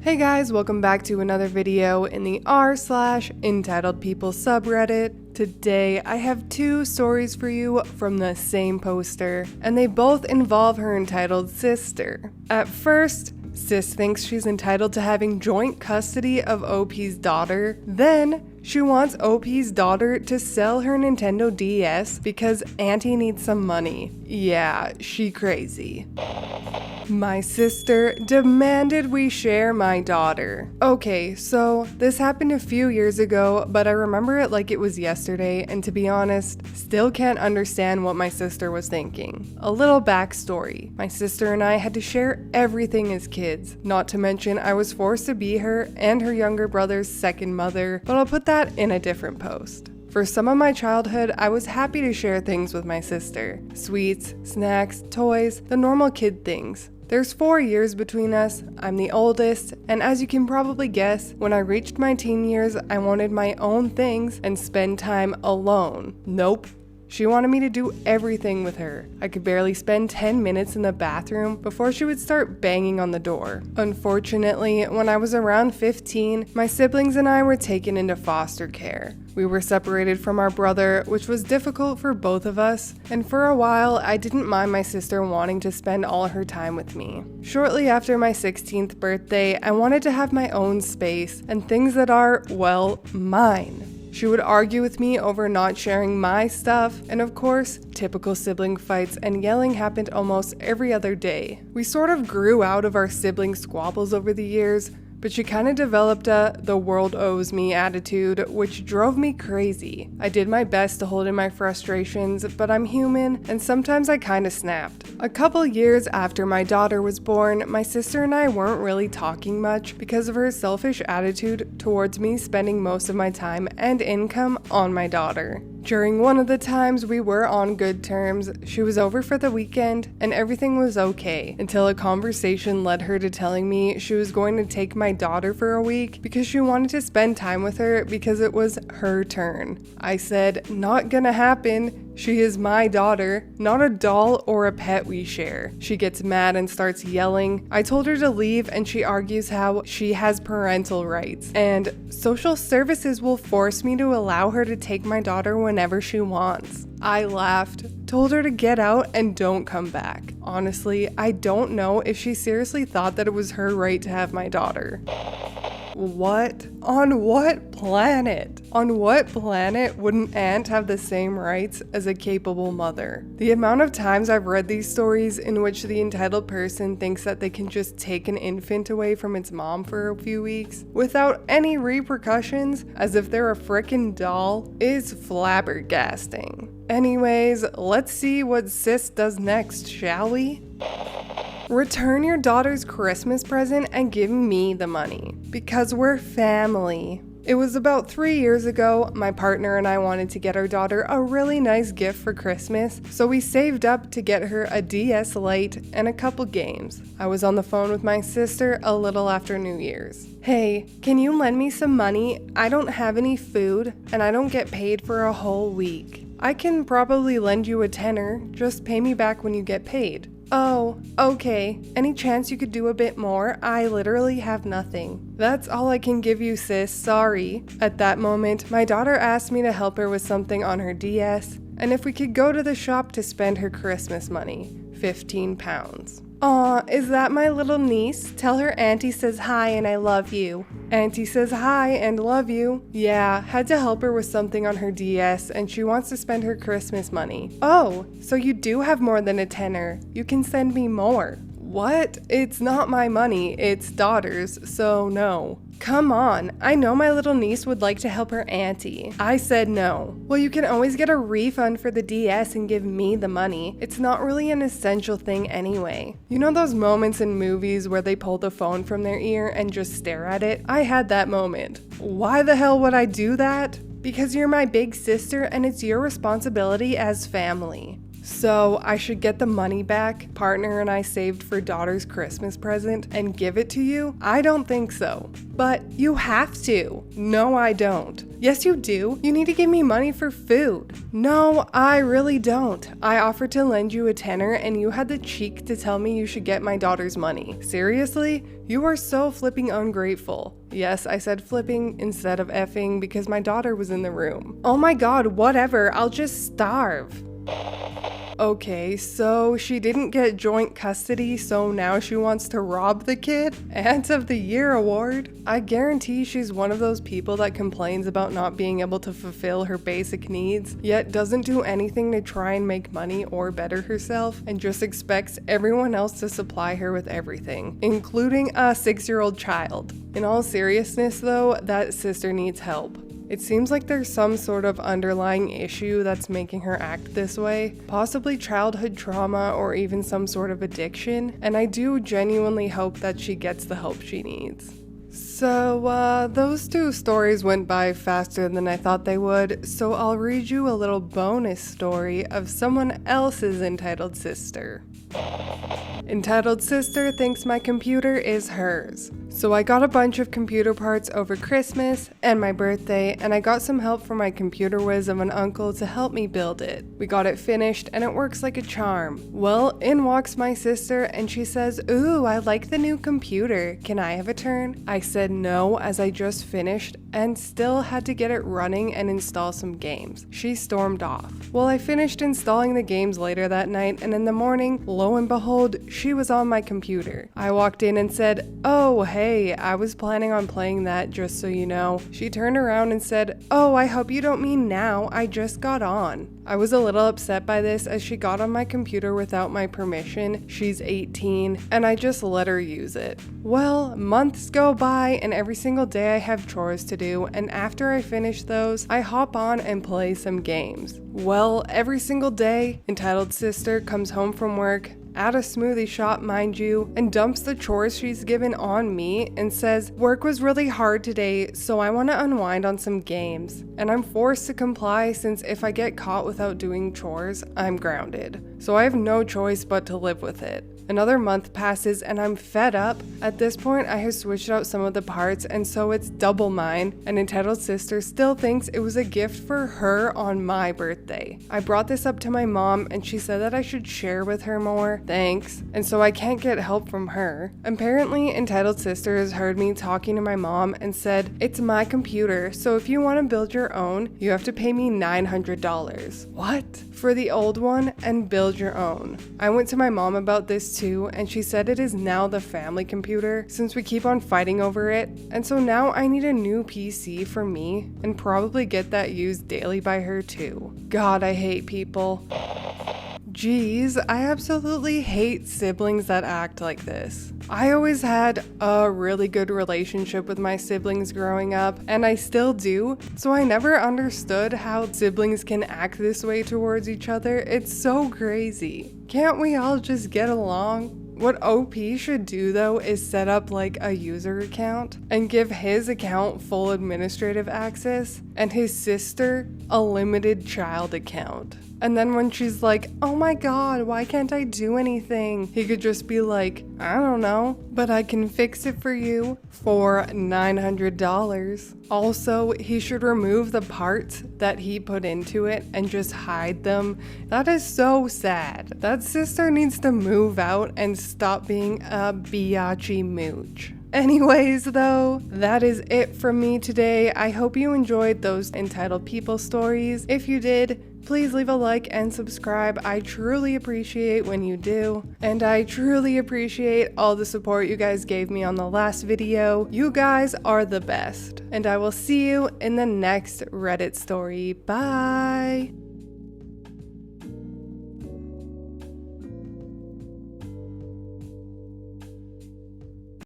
Hey guys, welcome back to another video in the r/entitledpeople subreddit. Today I have two stories for you from the same poster, and they both involve her entitled sister. At first, Sis thinks she's entitled to having joint custody of OP's daughter. Then, she wants OP's daughter to sell her Nintendo DS because Auntie needs some money. Yeah, she crazy. My sister demanded we share my daughter. Okay, so this happened a few years ago, but I remember it like it was yesterday, and to be honest, still can't understand what my sister was thinking. A little backstory. My sister and I had to share everything as kids, not to mention I was forced to be her and her younger brother's second mother, but I'll put that in a different post. For some of my childhood, I was happy to share things with my sister. Sweets, snacks, toys, the normal kid things. There's 4 years between us, I'm the oldest, and as you can probably guess, when I reached my teen years, I wanted my own things and spend time alone. Nope. She wanted me to do everything with her. I could barely spend 10 minutes in the bathroom before she would start banging on the door. Unfortunately, when I was around 15, my siblings and I were taken into foster care. We were separated from our brother, which was difficult for both of us, and for a while, I didn't mind my sister wanting to spend all her time with me. Shortly after my 16th birthday, I wanted to have my own space and things that are, well, mine. She would argue with me over not sharing my stuff, and of course, typical sibling fights and yelling happened almost every other day. We sort of grew out of our sibling squabbles over the years, but she kind of developed a "the world owes me" attitude, which drove me crazy. I did my best to hold in my frustrations, but I'm human, and sometimes I kind of snapped. A couple years after my daughter was born, my sister and I weren't really talking much because of her selfish attitude towards me spending most of my time and income on my daughter. During one of the times we were on good terms, she was over for the weekend and everything was okay, until a conversation led her to telling me she was going to take my daughter for a week because she wanted to spend time with her because it was her turn. I said, "Not gonna happen. She is my daughter, not a doll or a pet we share." She gets mad and starts yelling. I told her to leave and she argues how she has parental rights and social services will force me to allow her to take my daughter whenever she wants. I laughed, told her to get out and don't come back. Honestly, I don't know if she seriously thought that it was her right to have my daughter. What? On what planet? On what planet would an aunt have the same rights as a capable mother? The amount of times I've read these stories in which the entitled person thinks that they can just take an infant away from its mom for a few weeks without any repercussions, as if they're a frickin' doll, is flabbergasting. Anyways, let's see what Sis does next, shall we? Return your daughter's Christmas present and give me the money, because we're family. It was about 3 years ago, my partner and I wanted to get our daughter a really nice gift for Christmas, so we saved up to get her a DS Lite and a couple games. I was on the phone with my sister a little after New Year's. "Hey, can you lend me some money? I don't have any food, and I don't get paid for a whole week." "I can probably lend you a tenner, just pay me back when you get paid." "Oh, okay. Any chance you could do a bit more? I literally have nothing." "That's all I can give you, sis. Sorry." At that moment, my daughter asked me to help her with something on her DS, and if we could go to the shop to spend her Christmas money, £15. "Aw, is that my little niece? Tell her Auntie says hi and I love you." "Auntie says hi and love you." "Yeah, had to help her with something on her DS and she wants to spend her Christmas money." "Oh, so you do have more than a tenner. You can send me more." "What? It's not my money, it's daughter's, so no." "Come on, I know my little niece would like to help her auntie." I said no. "Well, you can always get a refund for the DS and give me the money. It's not really an essential thing anyway." You know those moments in movies where they pull the phone from their ear and just stare at it? I had that moment. Why the hell would I do that? Because you're my big sister and it's your responsibility as family. So I should get the money back partner and I saved for daughter's Christmas present and give it to you? I don't think so. But you have to. No, I don't. Yes, you do. You need to give me money for food. No, I really don't. I offered to lend you a tenner and you had the cheek to tell me you should get my daughter's money. Seriously? You are so flipping ungrateful. Yes, I said flipping instead of effing because my daughter was in the room. Oh my god, whatever. I'll just starve. Okay, so she didn't get joint custody, so now she wants to rob the kid? Aunt of the Year award? I guarantee she's one of those people that complains about not being able to fulfill her basic needs, yet doesn't do anything to try and make money or better herself, and just expects everyone else to supply her with everything, including a 6-year-old child. In all seriousness though, that sister needs help. It seems like there's some sort of underlying issue that's making her act this way, possibly childhood trauma or even some sort of addiction, and I do genuinely hope that she gets the help she needs. So, those two stories went by faster than I thought they would, so I'll read you a little bonus story of someone else's entitled sister. Entitled sister thinks my computer is hers. So I got a bunch of computer parts over Christmas and my birthday, and I got some help from my computer whiz of an uncle to help me build it. We got it finished and it works like a charm. Well, in walks my sister and she says, "Ooh, I like the new computer. Can I have a turn?" I said no, as I just finished and still had to get it running and install some games. She stormed off. Well, I finished installing the games later that night, and in the morning, lo and behold, she was on my computer. I walked in and said, "Oh, hey, I was planning on playing that, just so you know." She turned around and said, "Oh, I hope you don't mean now, I just got on." I was a little upset by this as she got on my computer without my permission. She's 18, and I just let her use it. Well, months go by and every single day I have chores to do, and after I finish those, I hop on and play some games. Well, every single day, entitled sister comes home from work, at a smoothie shop, mind you, and dumps the chores she's given on me and says, "Work was really hard today, so I want to unwind on some games." And I'm forced to comply since if I get caught without doing chores, I'm grounded. So I have no choice but to live with it. Another month passes and I'm fed up. At this point, I have switched out some of the parts and so it's double mine, and entitled sister still thinks it was a gift for her on my birthday. I brought this up to my mom and she said that I should share with her more. Thanks. And so I can't get help from her. Apparently, entitled sister has heard me talking to my mom and said, "It's my computer, so if you want to build your own, you have to pay me $900. What? For the old one and build your own. I went to my mom about this too, and she said it is now the family computer since we keep on fighting over it, and so now I need a new PC for me and probably get that used daily by her too. God, I hate people. Geez, I absolutely hate siblings that act like this. I always had a really good relationship with my siblings growing up, and I still do, so I never understood how siblings can act this way towards each other. It's so crazy. Can't we all just get along? What OP should do though is set up like a user account and give his account full administrative access and his sister a limited child account. And then when she's like, "Oh my god, why can't I do anything?" he could just be like, "I don't know, but I can fix it for you for $900. Also, he should remove the parts that he put into it and just hide them. That is so sad. That sister needs to move out and stop being a biatchy mooch. Anyways though, that is it from me today. I hope you enjoyed those entitled people stories. If you did, please leave a like and subscribe. I truly appreciate when you do. And I truly appreciate all the support you guys gave me on the last video. You guys are the best. And I will see you in the next Reddit story. Bye!